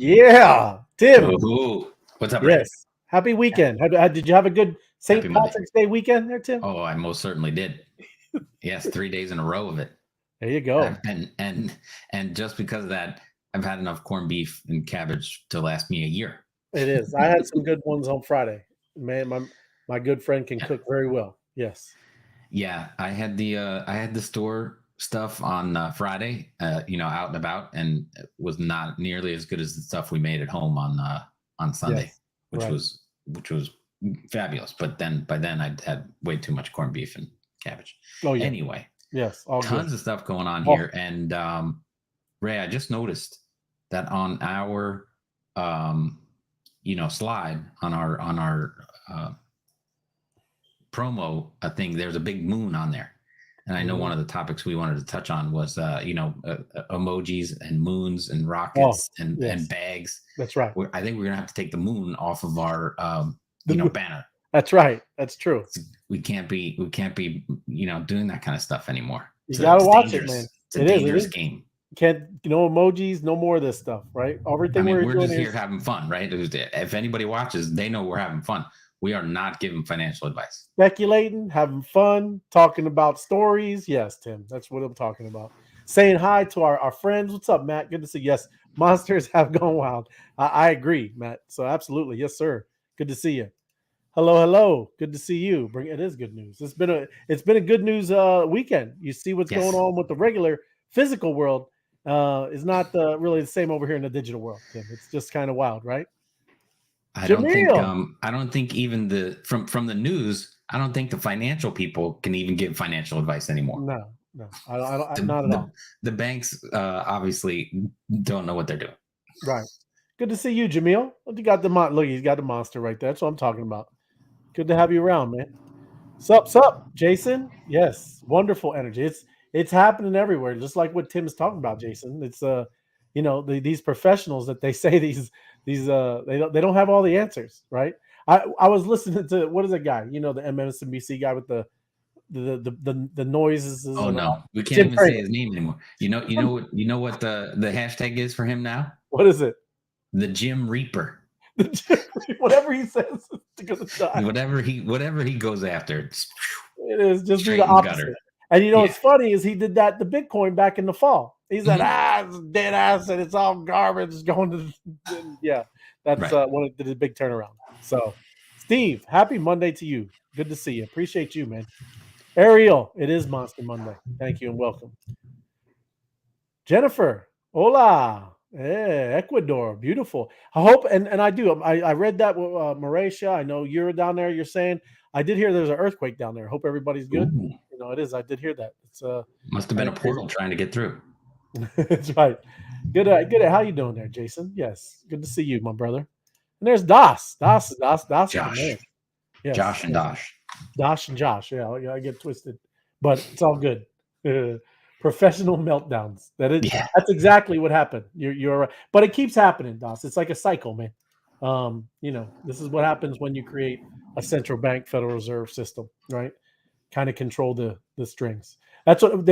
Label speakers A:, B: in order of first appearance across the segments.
A: Yeah, Tim.
B: Ooh. What's up, Ray?
A: Yes. Happy weekend. Did you have a good
B: Happy
A: St.
B: Monday.
A: Patrick's Day weekend there, Tim?
B: Oh, I most certainly did. Yes, 3 days in a row of it.
A: There you go.
B: And just because of that, I've had enough corned beef and cabbage to last me a year.
A: It is. I had some good ones on Friday. Man, my good friend can cook very well. Yes.
B: Yeah, I had the store stuff on Friday, out and about, and it was not nearly as good as the stuff we made at home on Sunday,
A: Yes.
B: which
A: Right.
B: was fabulous. But by then I'd had way too much corned beef and cabbage.
A: Oh yeah.
B: Anyway,
A: Yes. All
B: tons
A: good.
B: of stuff going on here, and Ray, I just noticed that on our slide on our promo thing, there's a big moon on there. And I know one of the topics we wanted to touch on was, emojis and moons and rockets and bags.
A: That's right.
B: I think we're gonna have to take the moon off of our, banner.
A: That's right. That's true.
B: We can't be, doing that kind of stuff anymore.
A: You gotta watch
B: dangerous.
A: it, man.
B: It's a dangerous game.
A: Can't no emojis, no more of this stuff, right? Everything
B: we're
A: doing
B: just here having fun, right? If anybody watches, they know we're having fun. We are not giving financial advice.
A: Speculating, having fun, talking about stories. Yes, Tim, that's what I'm talking about. Saying hi to our friends. What's up, Matt? Good to see you. Yes, monsters have gone wild. I agree, Matt. So absolutely. Yes, sir. Good to see you. Hello. Good to see you. It is good news. It's been a good news weekend. You see what's going on with the regular physical world is not really the same over here in the digital world, Tim. It's just kind of wild, right?
B: I don't think even from the news, I don't think the financial people can even give financial advice anymore.
A: No, I don't, not at all.
B: The banks obviously don't know what they're doing.
A: Right. Good to see you, Jamil. You got look, he's got the monster right there. That's what I'm talking about. Good to have you around, man. Sup, Jason? Yes, wonderful energy. It's happening everywhere, just like what Tim's talking about, Jason. It's these professionals that they say these they don't have all the answers, right? I was listening to what is that guy? The MSNBC guy with the noises.
B: Oh no, we can't even say his name anymore. You know what the hashtag is for him now?
A: What is it?
B: The Jim Reaper.
A: Whatever he says, it's gonna die.
B: Whatever he goes after,
A: it is just do the opposite. And what's funny is he did that the Bitcoin back in the fall. He said, it's dead ass and it's all garbage. It's going to that's right. One of the big turnaround. So, Steve, happy Monday to you. Good to see you. Appreciate you, man. Ariel, it is Monster Monday. Thank you and welcome. Jennifer, hola. Ecuador, beautiful. I hope, and I do. I read that with Mauritia. I know you're down there. You're saying I did hear there's an earthquake down there. Hope everybody's good.
B: Ooh.
A: It is. I did hear that. It's
B: must have been a portal trying to get through.
A: That's right. Good. How you doing there, Jason? Yes, good to see you, my brother. And there's Das. Das.
B: Josh.
A: Man. Yes.
B: Josh and Dosh.
A: Dosh and Josh. Yeah, I get twisted, but it's all good. Professional meltdowns. That's exactly what happened. You're right. But it keeps happening, Das. It's like a cycle, man. This is what happens when you create a central bank Federal Reserve system, right? Kind of control the strings. That's what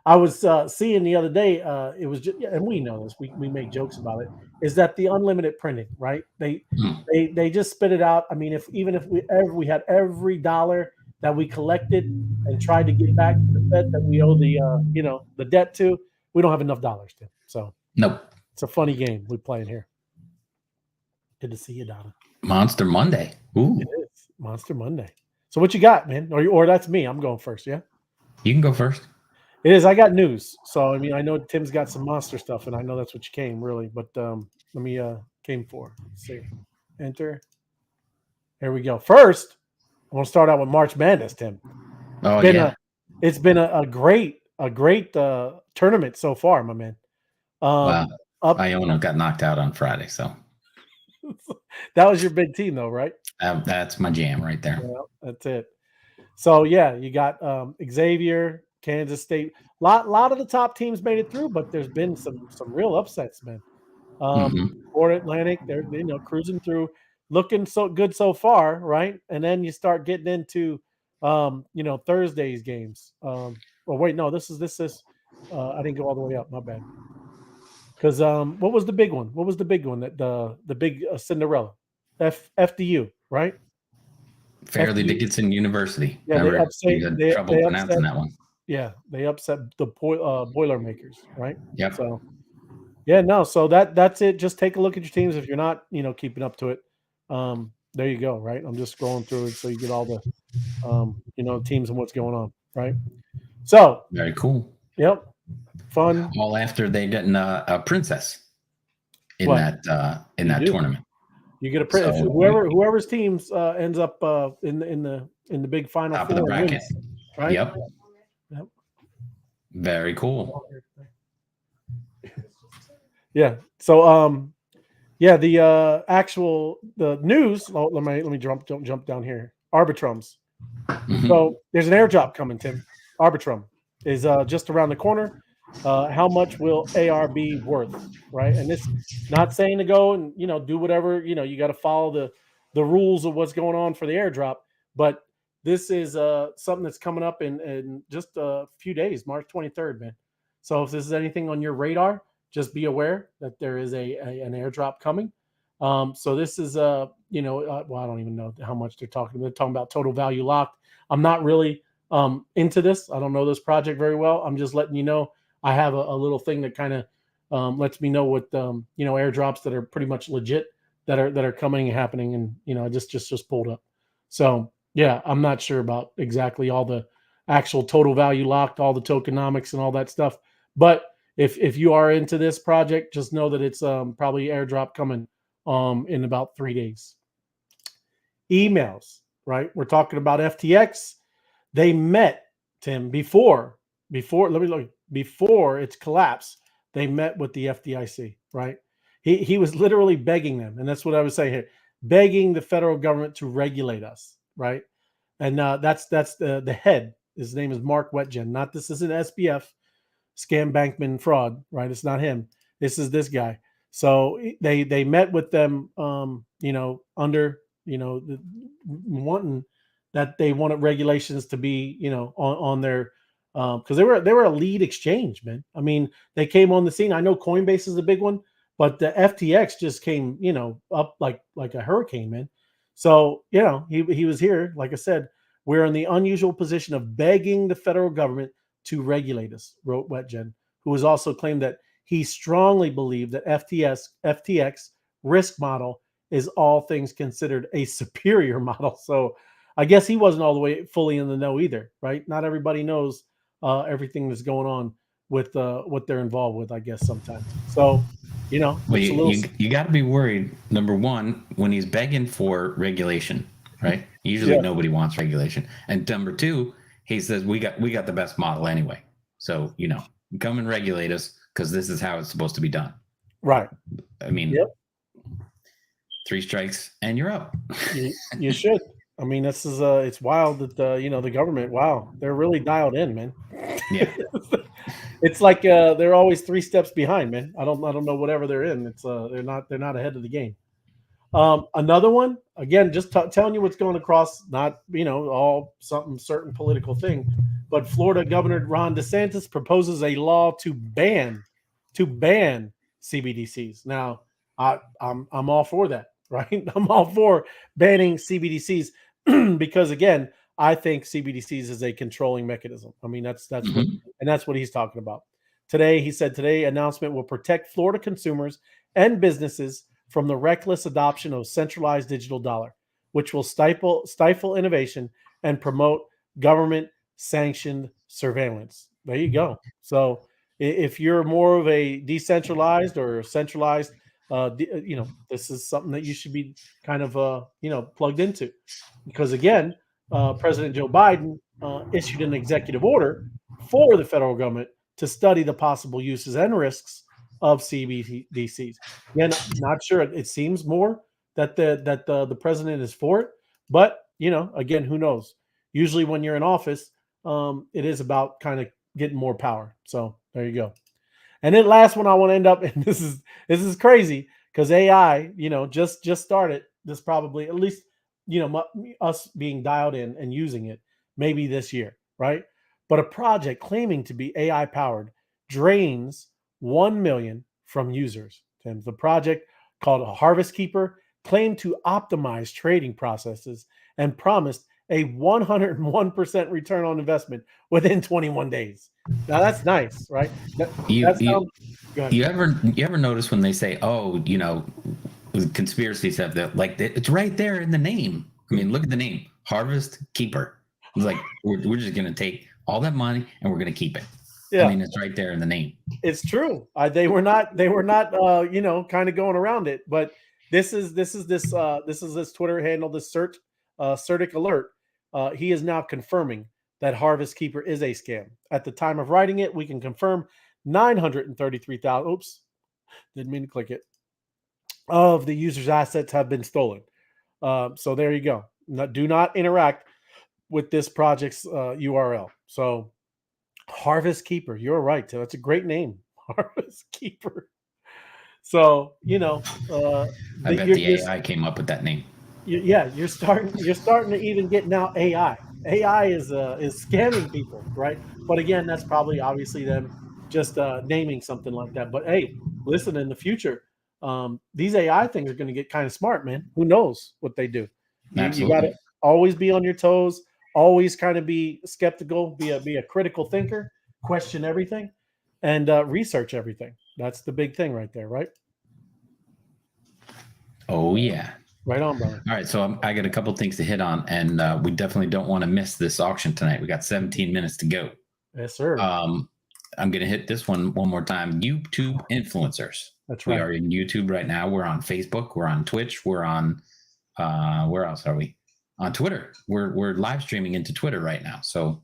A: I was seeing the other day. It was just, and we know this. We make jokes about it. Is that the unlimited printing, right? They just spit it out. I mean, if we had every dollar that we collected and tried to get back to the Fed that we owe the debt to, we don't have enough dollars to. So
B: nope.
A: It's a funny game we're playing here. Good to see you, Donna.
B: Monster Monday. Ooh.
A: It is Monster Monday. So what you got, man? Or that's me. I'm going first, yeah?
B: You can go first.
A: It is. I got news. So, I mean, I know Tim's got some monster stuff, and I know that's what you came, really. But let me came for. Let's see. Enter. There we go. First, I want to start out with March Madness, Tim. It's been a great tournament so far, my man.
B: Wow. Iona got knocked out on Friday, so.
A: That was your big team, though, right?
B: That's my jam right there.
A: Well, that's it. So, yeah, you got Xavier, Kansas State. Lot of the top teams made it through, but there's been some real upsets, man. Florida Atlantic, they're cruising through, looking so good so far, right? And then you start getting into Thursday's games. Wait, no, this is I didn't go all the way up. My bad. Because what was the big one? What was the big one that the big Cinderella, FDU, right?
B: Fairleigh
A: FDU.
B: Dickinson University.
A: Yeah, they
B: Remember,
A: upset.
B: you had
A: They
B: trouble
A: upset.
B: pronouncing that one.
A: Yeah, they upset the Boilermakers, right?
B: Yep.
A: So yeah, no. So that's it. Just take a look at your teams if you're not, keeping up to it. There you go. Right. I'm just scrolling through it so you get all the teams and what's going on. Right. So
B: Very cool.
A: yep, fun.
B: All after they getting a princess in
A: What
B: in
A: you
B: that
A: do?
B: tournament.
A: You get a print. If
B: So
A: whoever's teams ends up in the big Final
B: top of the
A: Four
B: bracket.
A: wins, right?
B: Yep.
A: Yep.
B: Very cool.
A: Yeah. So yeah, the the news. Oh, let me jump down here. Arbitrums.
B: Mhm.
A: So there's an airdrop coming, Tim. Arbitrum is just around the corner. How much will AR be worth? Right, and it's not saying to go and do whatever you got to follow the rules of what's going on for the airdrop, but this is something that's coming up in just a few days, March 23rd, man. So if this is anything on your radar, just be aware that there is an airdrop coming. So this is well, I don't even know how much they're talking. They're talking about total value locked. I'm not really into this. I don't know this project very well. I'm just letting you know I have a little thing that kind of lets me know what airdrops that are pretty much legit that are coming and happening, and I just pulled up. So yeah, I'm not sure about exactly all the actual total value locked, all the tokenomics and all that stuff. But if you are into this project, just know that it's probably airdrop coming in about 3 days. Emails, right? We're talking about FTX. They met, Tim, before let me look before its collapse. They met with the FDIC, right? He was literally begging them, and that's what I was saying here, begging the federal government to regulate us, right? And that's the head. His name is Mark Wetjen. Not this isn't SBF, scam bankman fraud, right? It's not him. This is this guy. So they met with them, under wanting that they wanted regulations to be, on their because they were a lead exchange, man. I mean, they came on the scene. I know Coinbase is a big one, but the FTX just came, up like a hurricane, man. So he was here. Like I said, we're in the unusual position of begging the federal government to regulate us, wrote Wetjen, who has also claimed that he strongly believed that FTX risk model is all things considered a superior model. So I guess he wasn't all the way fully in the know either, right? Not everybody knows everything that's going on with what they're involved with, I guess sometimes. So,
B: Well,
A: it's a little
B: you got to be worried. Number one, when he's begging for regulation, right? Usually
A: yeah,
B: nobody wants regulation. And number two, he says we got the best model anyway. So come and regulate us because this is how it's supposed to be done.
A: right.
B: I mean,
A: Yep.
B: 3 strikes and you're up.
A: You should. I mean, this is it's wild that the government. Wow, they're really dialed in, man.
B: Yeah.
A: It's like they're always 3 steps behind, man. I don't know whatever they're in. It's they're not ahead of the game. Another one, again, just telling you what's going across, not all something certain political thing, but Florida Governor Ron DeSantis proposes a law to ban CBDCs. Now, I'm all for that, right? I'm all for banning CBDCs because again, I think CBDCs is a controlling mechanism. I mean, that's what
B: Mhm.
A: and that's what he's talking about. He said today announcement will protect Florida consumers and businesses from the reckless adoption of centralized digital dollar, which will stifle innovation and promote government sanctioned surveillance. There you go. So if you're more of a decentralized or centralized, this is something that you should be kind of plugged into, because again, President Joe Biden issued an executive order for the federal government to study the possible uses and risks of CBDCs. Yeah, not sure. It seems more that the president is for it, but again, who knows? Usually, when you're in office, it is about kind of getting more power. So there you go. And then last one I want to end up, and this is crazy because AI, just started. This probably at least us being dialed in and using it maybe this year, right? But a project claiming to be AI powered drains 1 million from users. Tim, the project called a Harvest Keeper claimed to optimize trading processes and promised a 101% return on investment within 21 days. Now that's nice, right?
B: You
A: That
B: you
A: sounds good.
B: you ever notice when they say, oh, conspiracy stuff, that like it's right there in the name. I mean, look at the name, Harvest Keeper. It's like we're just gonna take all that money and we're gonna keep it.
A: Yeah,
B: I mean, it's right there in the name.
A: it's true. They were not kind of going around it, but this is this Twitter handle, this Certic Alert. He is now confirming that Harvest Keeper is a scam. At the time of writing it, we can confirm 933,000. Oops, didn't mean to click it. Of the user's assets have been stolen. So there you go. Do not interact with this project's URL. So Harvest Keeper, you're right. That's a great name, Harvest Keeper. So
B: I bet the AI came up with that name.
A: you're starting to even get now AI. AI is scamming people, right? But again, that's probably obviously them just naming something like that. But hey, listen, in the future, these AI things are going to get kind of smart, man. Who knows what they do? You got to always be on your toes. Always kind of be skeptical. Be a critical thinker. Question everything, and research everything. That's the big thing right there, right?
B: Oh yeah.
A: Right on, brother.
B: All right, so I got a couple things to hit on, and we definitely don't want to miss this auction tonight. We got 17 minutes to go.
A: Yes, sir.
B: I'm going to hit this one more time. YouTube influencers.
A: That's right.
B: We are in YouTube right now. We're on Facebook. We're on Twitch. We're on where else are we? On Twitter. We're live streaming into Twitter right now. So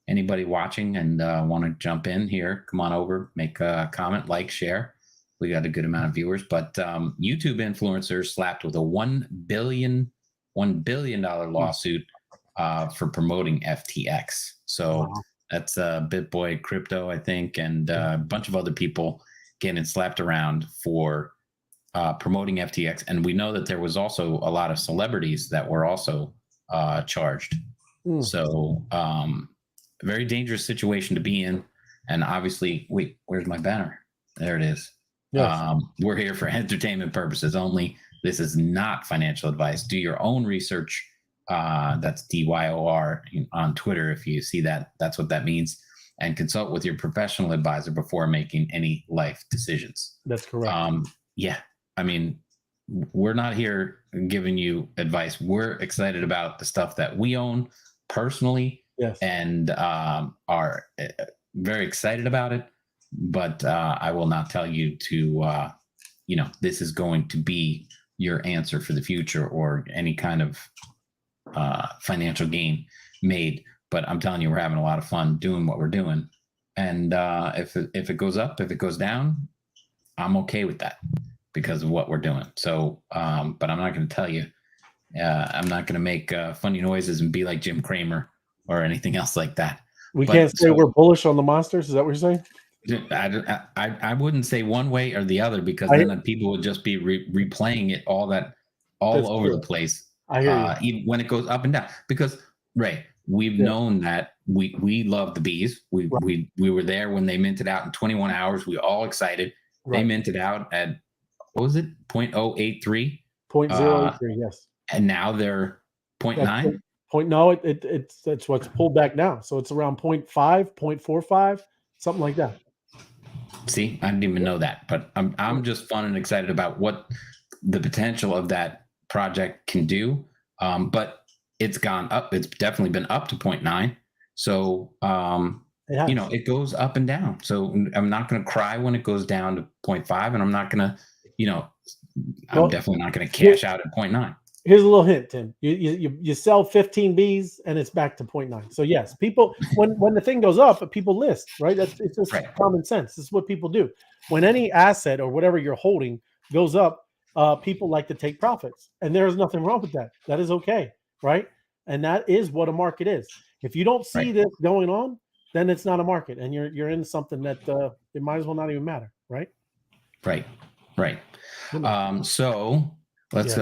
B: anybody watching and want to jump in here, come on over, make a comment, like, share. We got a good amount of viewers, but YouTube influencers slapped with a $1 billion lawsuit for promoting FTX. So that's BitBoy Crypto, I think, and a bunch of other people getting slapped around for promoting FTX. And we know that there was also a lot of celebrities that were also charged. So very dangerous situation to be in. And obviously, wait, where's my banner? There it is. Yes. We're here for entertainment purposes only. This is not financial advice. Do your own research. That's DYOR on Twitter. If you see that, that's what that means. And consult with your professional advisor before making any life decisions.
A: That's correct.
B: Yeah. I mean, we're not here giving you advice. We're excited about the stuff that we own personally.
A: Yes.
B: And are very excited about it. But I will not tell you to, this is going to be your answer for the future or any kind of financial gain made. But I'm telling you, we're having a lot of fun doing what we're doing. And if it goes up, if it goes down, I'm okay with that because of what we're doing. So, but I'm not going to tell you. I'm not going to make funny noises and be like Jim Cramer or anything else like that.
A: We can't say we're bullish on the monsters. Is that what you're saying?
B: I wouldn't say one way or the other because then people would just be replaying it all over the place.
A: I hear you.
B: Even when it goes up and down. Because Ray, we've known that we love the bees. We were there when they minted out in 21 hours. We all excited. Right. They minted out at what was it? 0.083?
A: 0.083, yes.
B: And now they're 0.9?
A: No, it's what's pulled back now. So it's around 0.5, 0.45, something like that.
B: See, I didn't even know that, but I'm just fun and excited about what the potential of that project can do. But it's gone up. It's definitely been up to 0.9. So, it goes up and down. So I'm not going to cry when it goes down to 0.5, and I'm not going to, I'm definitely not going to cash out at 0.9.
A: Here's a little hint, Tim. You sell 15 Bs and it's back to 0.9. So yes, people when the thing goes up, people list, right? It's just common sense. This is what people do. When any asset or whatever you're holding goes up, people like to take profits, and there is nothing wrong with that. That is okay, right? And that is what a market is. If you don't see this going on, then it's not a market, and you're in something that it might as well not even matter, right?
B: Right. So. Let's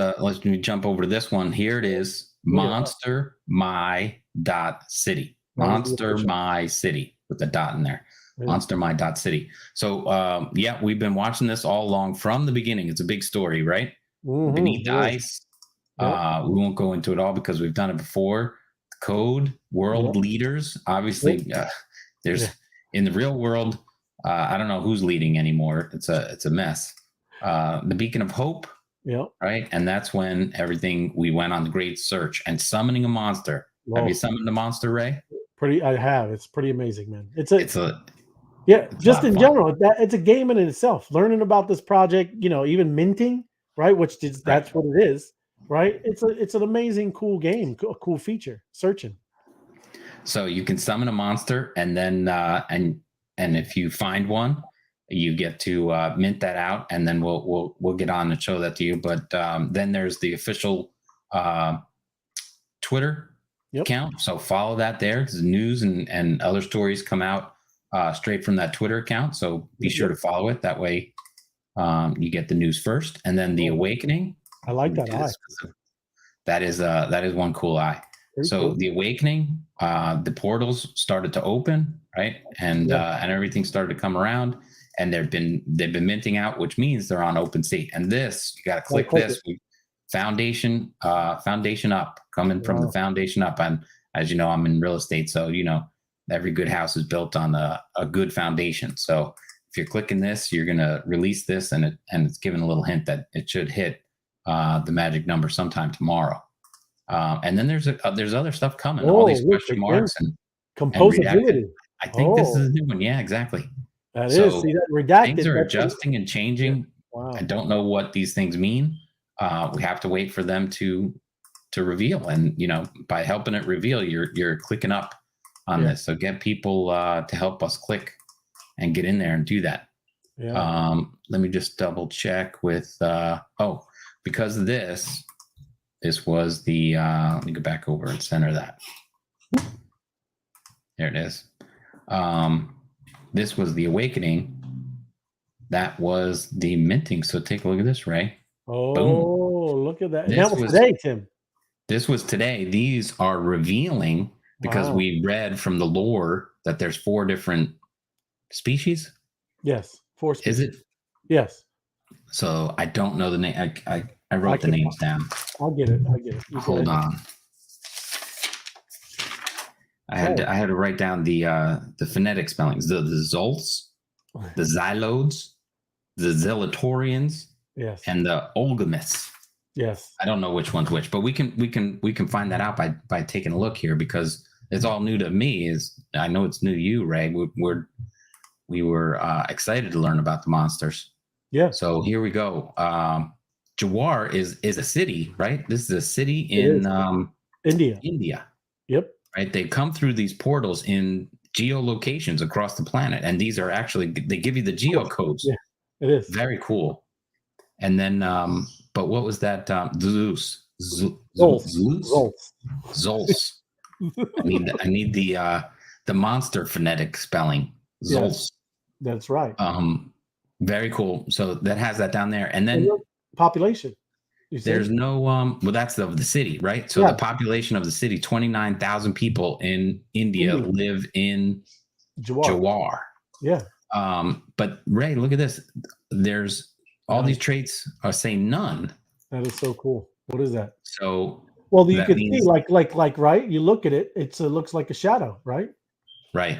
B: jump over to this one. Here it is. Monster My City. Monster My City with the dot in there.
A: Yeah.
B: monstermind.city. So yeah, we've been watching this all along from the beginning. It's a big story, right? Beneath the
A: Yeah.
B: ice.
A: Yep.
B: We won't go into it all because we've done it before. Code, world
A: Yep.
B: leaders. Obviously, there's
A: Yeah.
B: in the real world. I don't know who's leading anymore. It's a mess. The Beacon of Hope,
A: Yep.
B: right? And that's when we went on the great search and summoning a monster. Have you
A: Whoa.
B: summoned a monster, Ray?
A: I have. It's pretty amazing, man.
B: It's a
A: Just
B: lot of
A: in
B: fun,
A: general, it's a game in itself. Learning about this project, even minting, right?
B: right?
A: That's what it is, right? It's an amazing, cool game, a cool feature. Searching.
B: So you can summon a monster, and then and if you find one, you get to mint that out, and then we'll get on and show that to you. But then there's the official Twitter account. So follow that there. The news and other stories come out straight from that Twitter account. So be sure to follow it. That way you get the news first. And then the Awakening.
A: I like that eye.
B: That is one cool eye.
A: Pretty
B: so
A: cool.
B: The Awakening, the portals started to open, right? And everything started to come around. And they've been minting out, which means they're on OpenSea. And this, you got to click this. Foundation up, coming from the foundation up. And as you know, I'm in real estate, so every good house is built on a good foundation. So if you're clicking this, you're gonna release this, and it's giving a little hint that it should hit the magic number sometime tomorrow. And then there's other stuff coming. All these question marks and
A: composability.
B: I think this is a new one. Yeah, exactly.
A: That is. See that redacted.
B: Things are adjusting and changing.
A: Wow.
B: I don't know what these things mean. We have to wait for them to reveal, and by helping it reveal, you're clicking up on this. So get people to help us click and get in there and do that. Let me just double check with because of this was the let me go back over and center that. There it is. This was the Awakening. That was the minting. So take a look at this, Ray.
A: Oh, boom. Look at that. That was today, Tim.
B: This was today. These are revealing because we read from the lore that there's 4 different species.
A: Yes, 4 species.
B: Is it?
A: Yes.
B: So I don't know the name. I wrote the names down.
A: I'll get it.
B: Hold on. I had to write down the phonetic spellings. The Zolts, the Xylodes, the Zelatorians.
A: Yes.
B: And the Olgamiths.
A: Yes.
B: I don't know which one's which, but we can find that out by taking a look here, because it's all new to me. I know it's new to you, Ray. We were excited to learn about the monsters.
A: Yeah.
B: So here we go. Jawar is a city, right? This is a city in
A: India.
B: India.
A: Yep.
B: Right. They come through these portals in geolocations across the planet, and these are actually, they give you the geocodes.
A: Yeah, it is
B: very cool. And then, but what was that? Zeus. Zolts. I need the monster phonetic spelling. Zolts.
A: Yes, that's right.
B: Very cool. So that has that down there, and then
A: population.
B: There's no well, that's of the city, right? So the population of the city, 29,000 people in India live in Jawar.
A: Yeah.
B: But Ray, look at this. There's all these traits are saying none.
A: That is so cool. What is that?
B: So
A: you can see like right. You look at it. It looks like a shadow, right?
B: Right.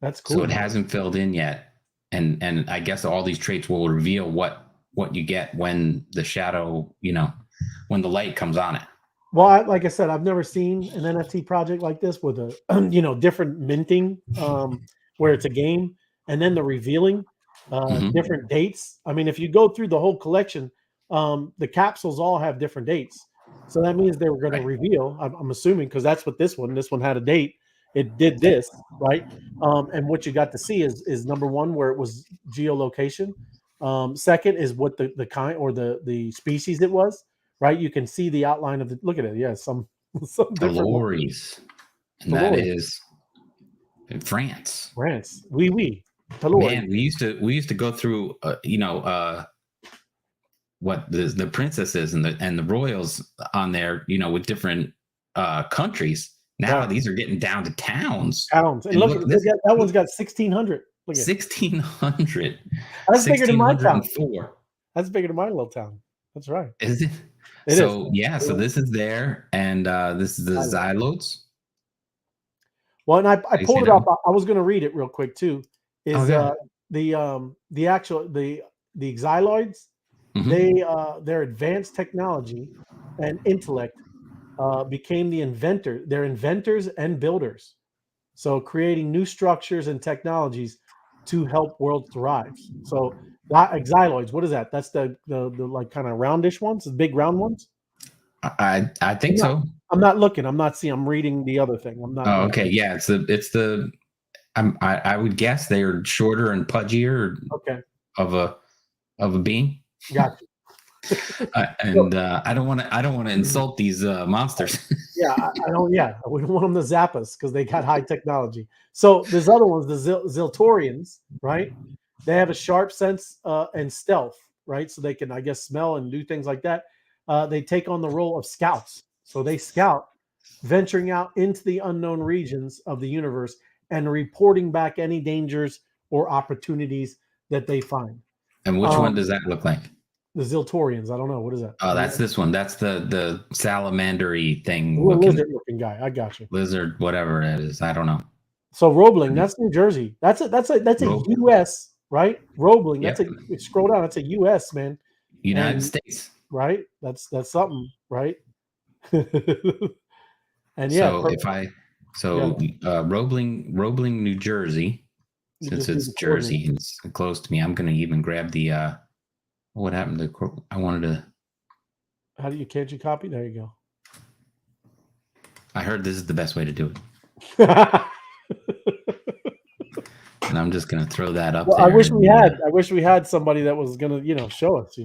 A: That's cool.
B: So it hasn't filled in yet, and I guess all these traits will reveal what you get when the shadow, when the light comes on it.
A: Well, like I said, I've never seen an NFT project like this with a different minting, where it's a game and then the revealing. Different dates. I mean, if you go through the whole collection, the capsules all have different dates. So that means they were going to reveal, I'm assuming, because that's what this one had a date. It did this, right? And what you got to see is number one, where it was geolocation. Second is what the kind or the species it was, right? You can see the outline of the, look at it. Yeah, some
B: Talories. And that is in France.
A: Oui.
B: Man, we used to go through, what the princesses and the royals on there, with different countries. Now these are getting down to towns.
A: And look that one's got 1,600. Look at
B: 1,600.
A: that's bigger than my town.
B: 1,604.
A: That's bigger than my little town. That's right.
B: Is it?
A: It
B: So
A: is.
B: yeah, so this is there, and this is the Xylotes.
A: Well, and I
B: You see
A: pulled it
B: that
A: up.
B: one?
A: I was going to read it real quick too. Is
B: Okay.
A: the actual the xyloids?
B: Mhm.
A: Their advanced technology and intellect became the inventor. They're inventors and builders. So creating new structures and technologies to help world thrive. So that xyloids, what is that? That's the like kind of roundish ones, the big round ones.
B: I
A: I'm
B: think
A: not.
B: so.
A: I'm not looking. I'm not seeing. I'm reading the other thing. I'm not
B: Oh,
A: looking.
B: okay. Yeah, it's the I would guess they are shorter and pudgier
A: Okay,
B: of a being.
A: got you.
B: And
A: So,
B: I don't want to insult these monsters.
A: yeah, I don't. Yeah, we don't want them to zap us because they got high technology. So there's other ones, the Ziltorians, right? They have a sharp sense and stealth, right? So they can, I guess, smell and do things like that. They take on the role of scouts. So they scout, venturing out into the unknown regions of the universe and reporting back any dangers or opportunities that they find.
B: And which one
A: Um,
B: does that look like?
A: the Ziltorians, I don't know what is that.
B: Oh, that's this one. That's the salamandery
A: The
B: thing
A: little
B: looking
A: lizard looking guy. I got you.
B: lizard, whatever it is. I don't know.
A: So Roebling, that's New Jersey. That's a
B: Rope.
A: U.S. right? Roebling, that's
B: Yep.
A: a scroll down. That's a U.S. man,
B: United
A: and
B: States.
A: right, that's something, right? And yeah,
B: So if I
A: yeah,
B: Roebling, New Jersey,
A: you
B: since
A: just do
B: it's
A: the coordinates.
B: Jersey and it's close to me, I'm going to even grab the what happened to I wanted to.
A: How do you can't you copy? There you go.
B: I heard this is the best way to do it, and I'm just going to throw that up
A: Well,
B: there.
A: I wish we had somebody that was gonna, show us.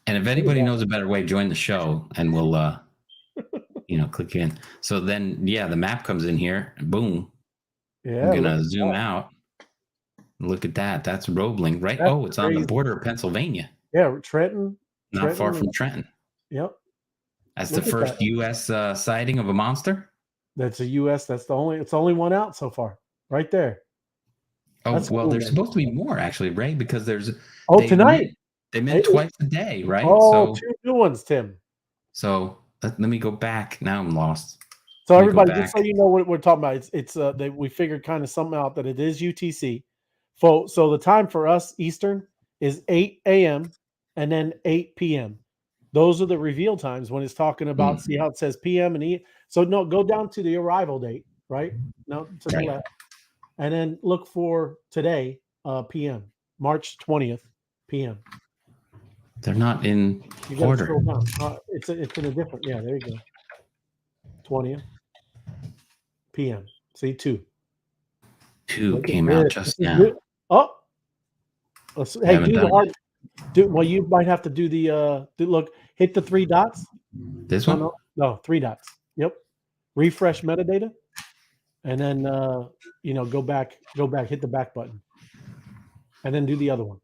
B: And if anybody knows a better way, join the show, and we'll click in. So then, yeah, the map comes in here. And boom.
A: Yeah,
B: I'm
A: look
B: gonna
A: at
B: zoom
A: that.
B: out. Look at that. That's Roebling, right?
A: That's
B: Oh, it's on the
A: crazy.
B: border of Pennsylvania,
A: Yeah, Trenton.
B: not far
A: Trenton.
B: from Trenton.
A: Yep.
B: That's the
A: Look at
B: first
A: that.
B: U.S. Sighting of a monster.
A: That's a U.S. That's the only one out so far, right there.
B: Oh,
A: That's
B: well,
A: cool,
B: there's
A: man.
B: supposed to be more actually, Ray, because
A: Oh,
B: they
A: tonight.
B: mint they
A: Hey,
B: mint twice a day, right?
A: oh, two new ones, Tim.
B: So let me go back. Now I'm lost.
A: So
B: Let me go
A: everybody, just
B: back.
A: so you know what we're talking about, it's we figured kind of something out that it is UTC. So the time for us Eastern is 8 a.m. and then 8 p.m. Those are the reveal times when it's talking about. See how it says p.m. and e. So no, go down to the arrival date, right? No, to the
B: Right.
A: left, and then look for today, p.m. March 20th, p.m.
B: They're not in
A: You got to
B: order.
A: scroll down. It's in a different. Yeah, there you go. 20th p.m. See 2.
B: Two
A: Look at
B: came out
A: this. This
B: just
A: is
B: now.
A: new. Oh,
B: You
A: hey,
B: haven't
A: do the
B: done
A: hard.
B: it.
A: Well, you might have to do the. Look, hit the 3 dots.
B: This
A: No,
B: one?
A: no, 3 dots. Yep. Refresh metadata, and then go back, hit the back button, and then do the other one.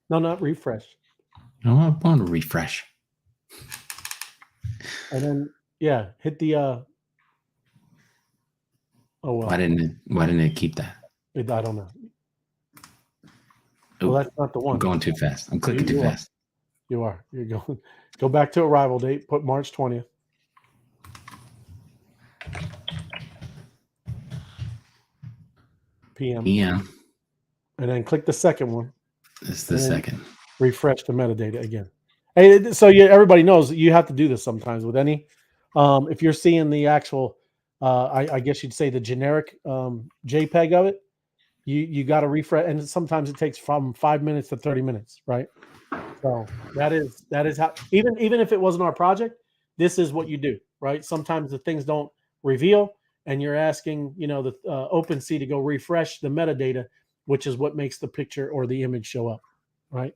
A: No, not refresh.
B: No, I want to refresh.
A: And then hit the. Oh well.
B: Why didn't it keep that?
A: I don't know.
B: Ooh,
A: Well, that's not the
B: I'm
A: one.
B: going too fast. I'm clicking too fast.
A: You are. You're going. Go back to arrival date. Put March 20th. p.m.
B: Yeah,
A: And then click the second one.
B: it's the second.
A: Refresh the metadata again. Hey, so everybody knows you have to do this sometimes with any. If you're seeing the actual, I guess you'd say the generic JPEG of it, you got to refresh, and sometimes it takes from 5 minutes to 30 minutes, right? So that is how even if it wasn't our project, this is what you do, right? Sometimes the things don't reveal, and you're asking, the OpenSea to go refresh the metadata, which is what makes the picture or the image show up, right?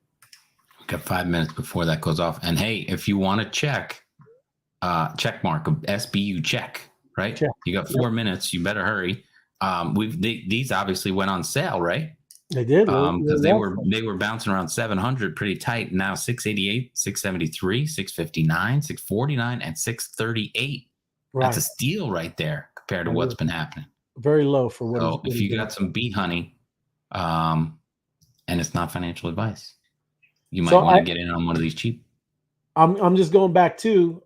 B: Got 5 minutes before that goes off. And hey, if you want to check mark of SBU check, right?
A: Check.
B: You got 4 minutes. You better hurry. These obviously went on sale, right?
A: They did
B: because they were bouncing around 700 pretty tight. Now 688, 673, 659, 649, and 638. Right. That's a steal right there compared to what's been happening.
A: Very low for what
B: So if
A: he's
B: you
A: doing.
B: got some bee honey, and it's not financial advice, you might
A: So
B: want to get in on one of these cheap.
A: I'm just going back to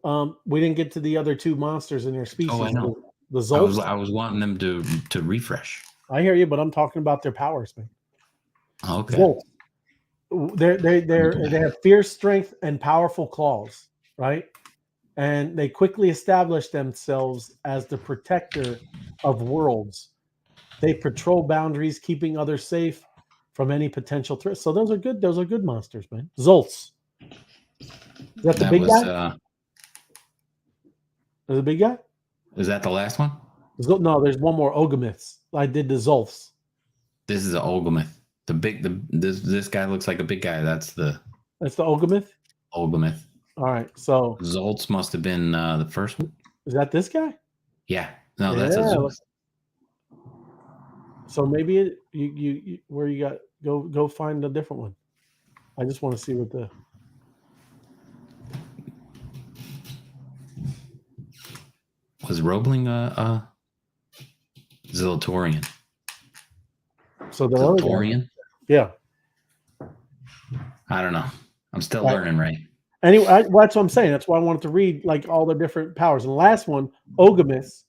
A: we didn't get to the other two monsters in their
B: Oh, I
A: species.
B: know.
A: The Zolfs.
B: I was wanting them to refresh.
A: I hear you, but I'm talking about their powers, man.
B: Okay.
A: Zolfs. They have fierce strength and powerful claws, right? And they quickly establish themselves as the protector of worlds. They patrol boundaries, keeping others safe from any potential threat. So those are good. Those are good monsters, man. Zolts. Is that the
B: That
A: big
B: was
A: guy? Is the big guy?
B: is that the last one?
A: No, there's one more. Ogamiths. I did the Zolfs.
B: This is an Olgamith. This guy looks like a big guy. That's the
A: Ogamith.
B: Olgamith.
A: All right. So
B: Zolts must have been the first one.
A: is that this guy?
B: Yeah. No, that's a Zolf.
A: So maybe you where you got go find a different one. I just want to see what the
B: Was Roebling a Ziltorian?
A: So the other guy, yeah.
B: I don't know. I'm still learning, right?
A: Anyway, that's what I'm saying. That's why I wanted to read like all the different powers. And the last one, Ogamiths,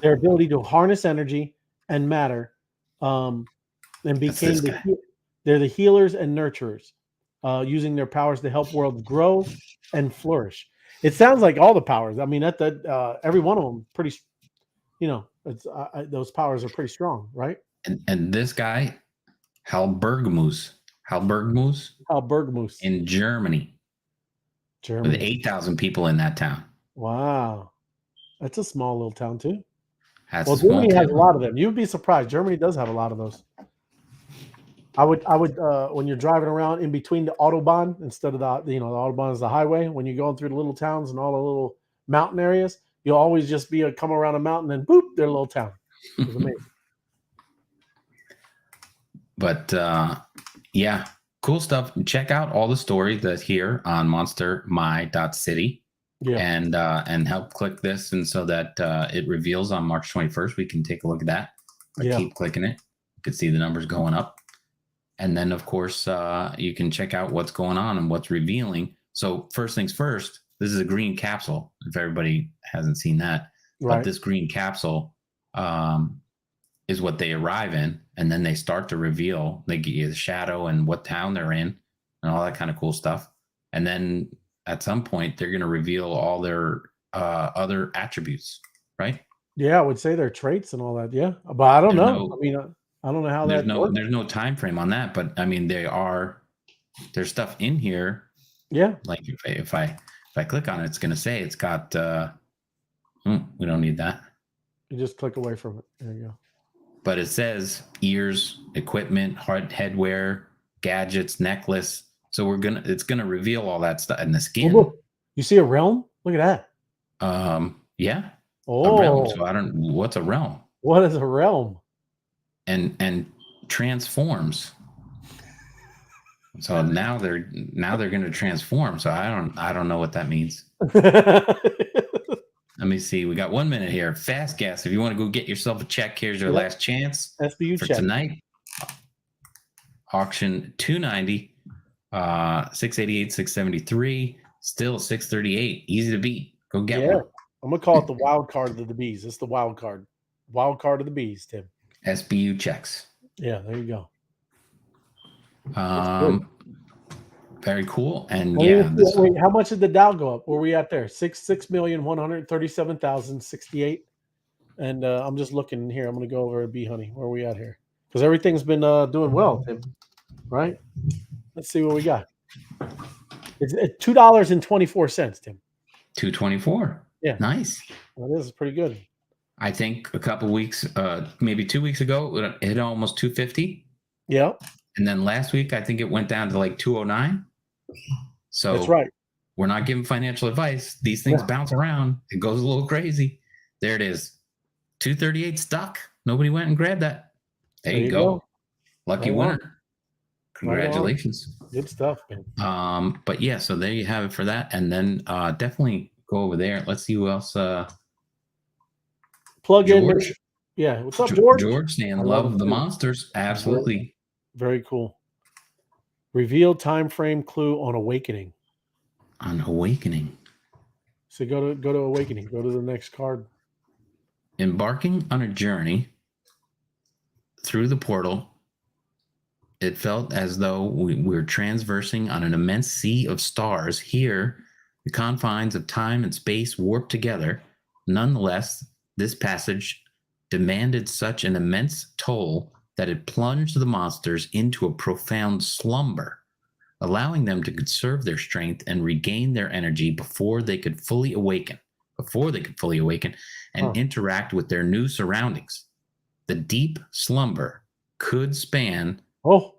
A: their ability to harness energy and matter, and became they're the healers and nurturers, using their powers to help worlds grow and flourish. It sounds like all the powers. I mean, every one of them pretty, it's those powers are pretty strong, right?
B: And this guy, Halbergmus in Germany. With 8,000 people in that town.
A: Wow, that's a small little town too.
B: Well,
A: Germany has a lot of them. You'd be surprised. Germany does have a lot of those. I would when you're driving around in between the autobahn instead of the autobahn is the highway. When you're going through the little towns and all the little mountain areas, you'll always just be come around a mountain and boop, they're a little town. It's amazing.
B: But yeah, cool stuff. Check out all the stories that's here on monstermy.city.
A: Yeah.
B: And help click this, and so that it reveals on March 21st. We can take a look at that. Keep clicking it. You can see the numbers going up. And then, of course, you can check out what's going on and what's revealing. So first things first, this is a green capsule, if everybody hasn't seen that. Right. But this green capsule is what they arrive in, and then they start to reveal. They get you the shadow and what town they're in and all that kind of cool stuff. And then at some point, they're going to reveal all their other attributes, right?
A: Yeah, I would say their traits and all that. Yeah, but I don't know. I mean, I don't know how
B: there's no time frame on that, but I mean, there's stuff in here.
A: Yeah,
B: like if I click on it, it's going to say it's got. We don't need that.
A: You just click away from it. There you go.
B: But it says ears, equipment, headwear, gadgets, necklace. So it's gonna reveal all that stuff in the skin.
A: Oh, you see a realm? Look at
B: that. Yeah.
A: Oh,
B: a realm. So what's a realm?
A: What is a realm?
B: And transforms. So now they're going to transform. So I don't know what that means. Let me see. We got 1 minute here. Fast gas. If you want to go get yourself a check, here's your last chance
A: SBU
B: for
A: check
B: tonight. Auction 290, 688, 673, still 638. Easy to beat. Go get one.
A: I'm gonna call it the wild card of the bees. It's the wild card of the bees, Tim.
B: SBU checks.
A: Yeah, there you go.
B: Very cool. And
A: wait, how much did the Dow go up? Where are we at there? 6,137,068. And I'm just looking here. I'm going to go over Bee Honey. Where are we at here? Because everything's been doing well, Tim. Right? Let's see what we got. It's $2.24, Tim.
B: $2.24.
A: Yeah.
B: Nice.
A: Well, this is pretty good.
B: I think a couple weeks, maybe 2 weeks ago, it hit almost $2.50.
A: Yeah.
B: And then last week, I think it went down to like $2.09. So
A: that's right.
B: We're not giving financial advice. These things bounce around. It goes a little crazy. There it is. $2.38 stuck. Nobody went and grabbed that. There you go. Lucky winner. Congratulations.
A: Good stuff, man.
B: But yeah, so there you have it for that. And then definitely go over there. Let's see who else.
A: Plug George. Yeah. What's up, George?
B: George
A: I
B: saying
A: love
B: love
A: him
B: the
A: too.
B: monsters.
A: Very,
B: Absolutely.
A: very cool. Reveal time frame clue on awakening.
B: On awakening.
A: So go to awakening. Go to the next card.
B: Embarking on a journey through the portal, it felt as though we were transversing on an immense sea of stars. Here, the confines of time and space warped together. Nonetheless, this passage demanded such an immense toll that it plunged the monsters into a profound slumber, allowing them to conserve their strength and regain their energy before they could fully awaken, and interact with their new surroundings. The deep slumber could span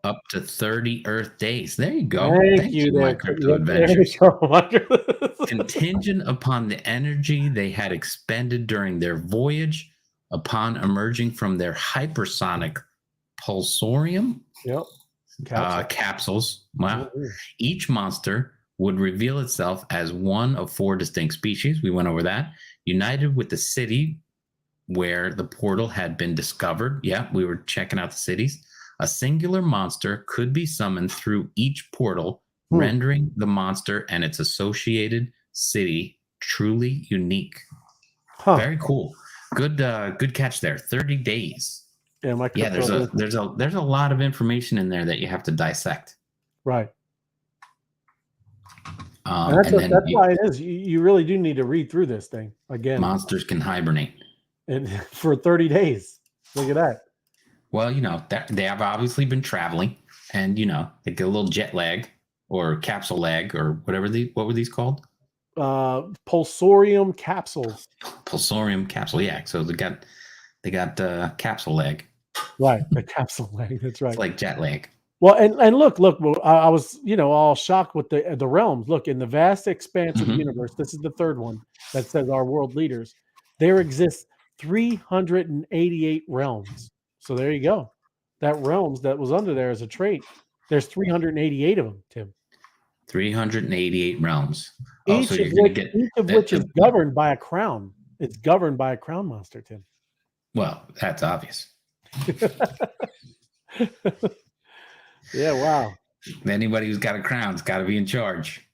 B: up to 30 Earth days. There you go.
A: Thank
B: Thank
A: you
B: you, my
A: there.
B: crypto
A: There you
B: adventures.
A: go.
B: Contingent upon the energy they had expended during their voyage, upon emerging from their hypersonic pulsorium
A: Yep.
B: capsules. Wow.
A: Mm-hmm.
B: Each monster would reveal itself as one of 4 distinct species. We went over that. United with the city where the portal had been discovered. Yeah, we were checking out the cities. A singular monster could be summoned through each portal, rendering the monster and its associated city truly unique. Very cool. Good catch there. 30 days.
A: Yeah,
B: there's a lot of information in there that you have to dissect.
A: Right.
B: And
A: that's why it is. You really do need to read through this thing again.
B: Monsters can hibernate.
A: And for 30 days. Look at that.
B: Well, they have obviously been traveling, and they get a little jet lag or capsule lag or whatever. What were these called?
A: Pulsorium capsules.
B: Pulsorium capsule. Yeah. So they got capsule lag.
A: Right. The capsule lag. That's right.
B: It's like jet lag.
A: Well, and look, I was, all shocked with the realms. Look, in the vast expanse of the universe, this is the third one that says our world leaders. There exists 388 realms. So there you go. That realms that was under there as a trait. There's 388 of them, Tim.
B: 388 realms.
A: Each of which is governed by a crown. It's governed by a crown monster, Tim.
B: Well, that's obvious.
A: Yeah, wow.
B: Anybody who's got a crown's got to be in charge.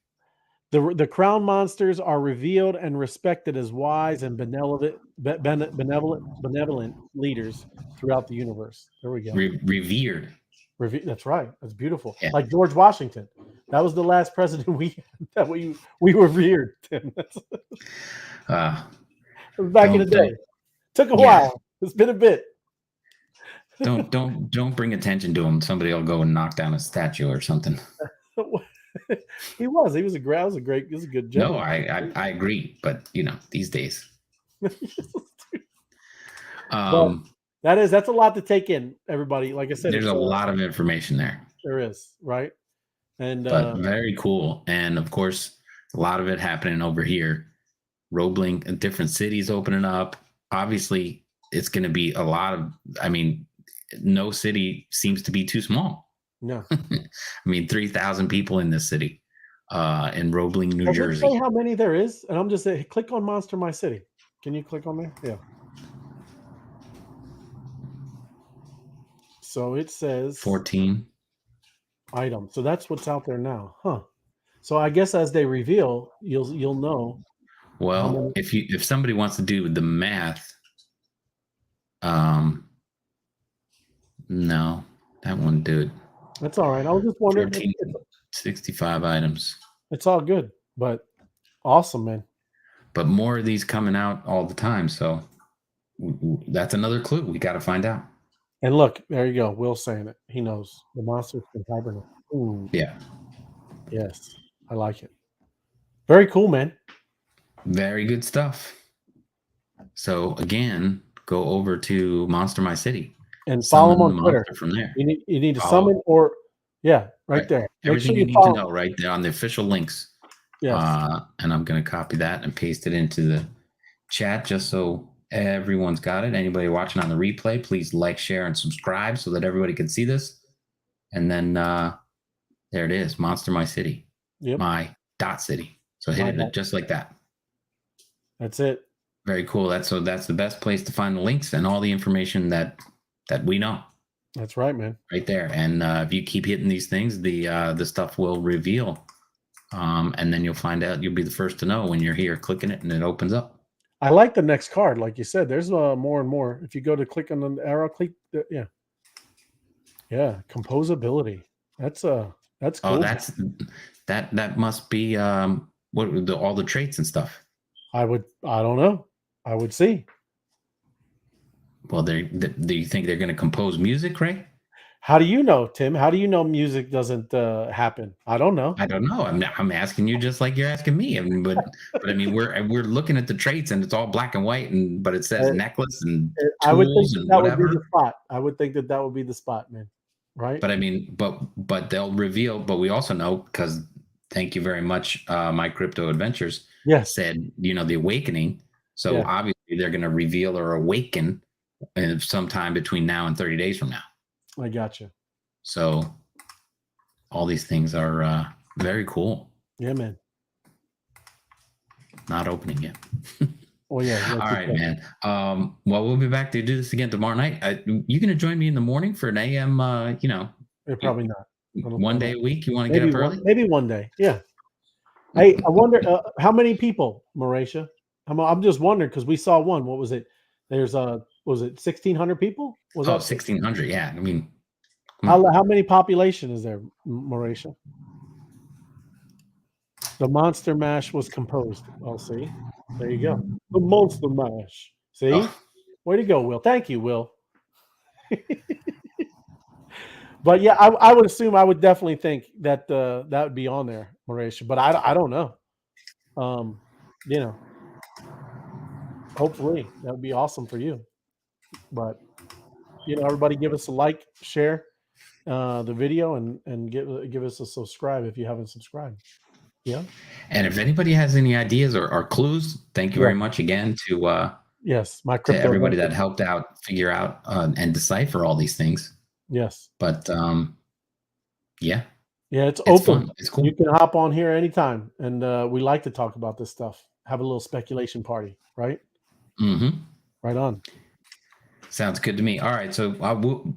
A: The crown monsters are revealed and respected as wise and benevolent leaders throughout the universe. There we go.
B: Revered.
A: That's right. That's beautiful. Yeah. Like George Washington. That was the last president we revered. Tim. Back in the day. Took a while. It's been a bit.
B: Don't bring attention to him. Somebody will go and knock down a statue or something. He was a good general. No, I agree, but these days.
A: That's a lot to take in, everybody. Like I said,
B: there's a lot of information there.
A: There is, right?
B: But very cool. And of course, a lot of it happening over here. Roebling and different cities opening up. Obviously, it's going to be a lot of, no city seems to be too small.
A: No.
B: 3,000 people in this city, in Roebling, New Jersey.
A: Say how many there is, and I'm just saying, click on Monster My City. Can you click on there? Yeah. So it says
B: 14
A: items. So that's what's out there now, huh? So I guess as they reveal, you'll know.
B: Well, if somebody wants to do the math, no, that wouldn't do it.
A: That's all right. I was just wondering.
B: 65 items.
A: It's all good, but awesome, man.
B: But more of these coming out all the time, so that's another clue. We got to find out.
A: And look, there you go. Will's saying it. He knows the monsters can hibernate. Ooh.
B: Yeah.
A: Yes, I like it. Very cool, man.
B: Very good stuff. So again, go over to Monster My City
A: and follow him on Twitter.
B: From there,
A: you need to summon or right there.
B: Everything you need to know right there on the official links.
A: Yes.
B: And I'm going to copy that and paste it into the chat just so everyone's got it. Anybody watching on the replay, please like, share, and subscribe so that everybody can see this. And then there it is, Monster My City.
A: Yep.
B: My dot city. So hit it just like that.
A: That's it.
B: Very cool. That's the best place to find the links and all the information that we know.
A: That's right, man.
B: Right there. And if you keep hitting these things, the stuff will reveal. And then you'll find out. You'll be the first to know when you're here clicking it and it opens up.
A: I like the next card, like you said. There's more and more. If you go to click on the arrow, yeah, composability. That's cool.
B: Oh, that must be what all the traits and stuff.
A: I don't know. I would see.
B: Well, do you think they're going to compose music, Ray?
A: How do you know, Tim? How do you know music doesn't happen? I don't know.
B: I don't know. I'm asking you just like you're asking me. I mean, but I mean, we're looking at the traits and it's all black and white, but it says necklace and
A: I would think
B: tools and
A: that
B: whatever.
A: would be the spot. I would think that would be the spot, man. Right?
B: But I mean, but they'll reveal. But we also know, because thank you very much, My Crypto Adventures.
A: Yes.
B: Said, the awakening. So obviously they're going to reveal or awaken sometime between now and 30 days from now.
A: I got you.
B: So all these things are very cool.
A: Yeah, man.
B: Not opening yet.
A: Oh yeah.
B: All right, man. Well, we'll be back to do this again tomorrow night. You gonna join me in the morning for an AM?
A: Probably not.
B: One day a week. You want to get up early?
A: Maybe one day. Yeah. Hey, I wonder how many people, Mauritia? I'm just wondering because we saw one. What was it? There's was it 1,600 people? Was that
B: 1,600? Yeah. I mean,
A: how many population is there, Mauritia? The Monster Mash was composed. I'll see. There you go. The Monster Mash. See? Way to go, Will. Thank you, Will. But yeah, I would assume, I would definitely think that that would be on there, Mauritia. But I don't know. Hopefully that would be awesome for you. But everybody give us a like, share the video, and give us a subscribe if you haven't subscribed. Yeah.
B: And if anybody has any ideas or clues, thank you very much again to
A: yes, My
B: Crypto, to everybody
A: Adventures.
B: that helped out figure out and decipher all these things.
A: Yes.
B: But yeah,
A: it's open.
B: Fun. It's cool.
A: You can hop on here anytime, and we like to talk about this stuff. Have a little speculation party, right?
B: Mm-hmm.
A: Right on.
B: Sounds good to me. All right, so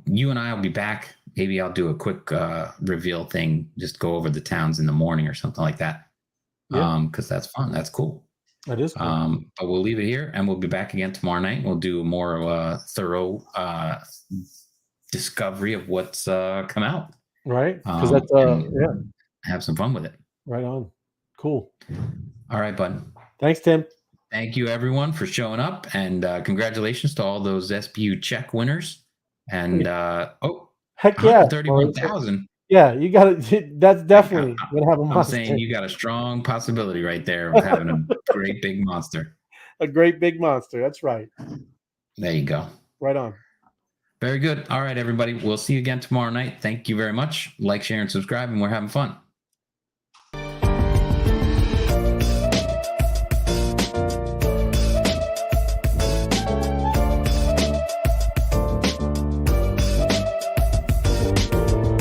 B: you and I will be back. Maybe I'll do a quick reveal thing. Just go over the towns in the morning or something like that. Yeah. Because that's fun. That's cool.
A: That is cool.
B: But we'll leave it here, and we'll be back again tomorrow night. We'll do a more thorough discovery of what's come out.
A: Right. Because that's
B: have some fun with it.
A: Right on. Cool.
B: All right, bud.
A: Thanks, Tim.
B: Thank you, everyone, for showing up, and congratulations to all those SBU check winners. And
A: heck yeah,
B: 31,000.
A: Yeah, you got it. That's definitely gonna have a monster.
B: I'm saying you got a strong possibility right there of having a great big monster.
A: A great big monster. That's right.
B: There you go.
A: Right on.
B: Very good. All right, everybody. We'll see you again tomorrow night. Thank you very much. Like, share, and subscribe, and we're having fun.